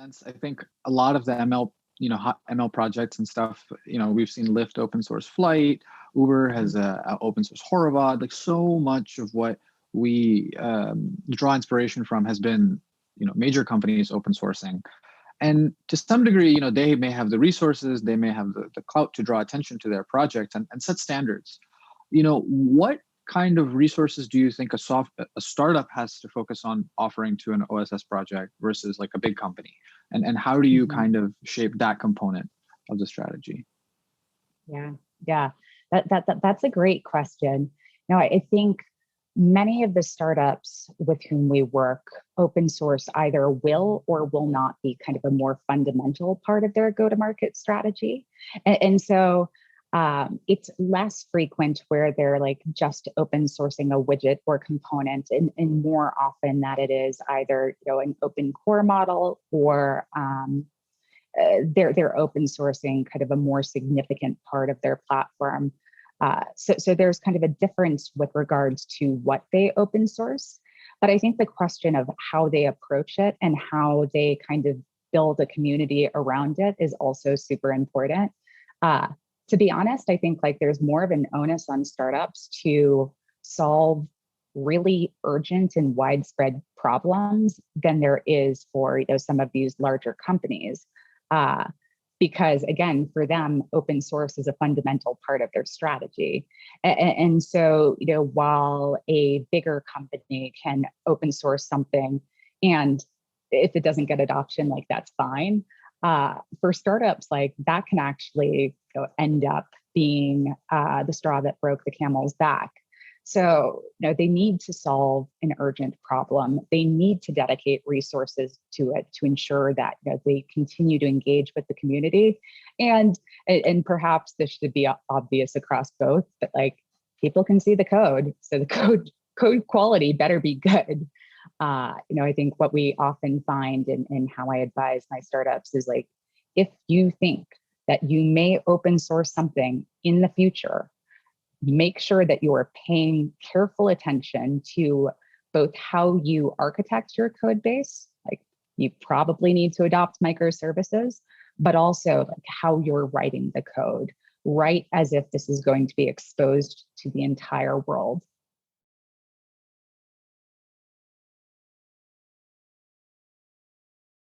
sense. I think a lot of the ML, hot ML projects and stuff, we've seen Lyft open source Flight, Uber has a open source Horovod. Like, so much of what we draw inspiration from has been, major companies open sourcing. And to some degree, they may have the resources, they may have the clout to draw attention to their project and set standards. What kind of resources do you think a startup has to focus on offering to an OSS project versus like a big company? And how do you kind of shape that component of the strategy? Yeah, that's a great question. I think many of the startups with whom we work, open source either will or will not be kind of a more fundamental part of their go-to-market strategy. And so it's less frequent where they're like just open sourcing a widget or component, and more often that it is either an open core model or they're open sourcing kind of a more significant part of their platform. So there's kind of a difference with regards to what they open source. But I think the question of how they approach it and how they kind of build a community around it is also super important. To be honest, I think like there's more of an onus on startups to solve really urgent and widespread problems than there is for some of these larger companies. Because again, for them, open source is a fundamental part of their strategy. And so, while a bigger company can open source something, and if it doesn't get adoption, like that's fine. For startups, like that can actually end up being the straw that broke the camel's back. So, they need to solve an urgent problem. They need to dedicate resources to it to ensure that they continue to engage with the community. And perhaps this should be obvious across both, but like people can see the code. So the code quality better be good. I think what we often find in how I advise my startups is like, if you think that you may open source something in the future, make sure that you are paying careful attention to both how you architect your code base, like you probably need to adopt microservices, but also like how you're writing the code, right as if this is going to be exposed to the entire world.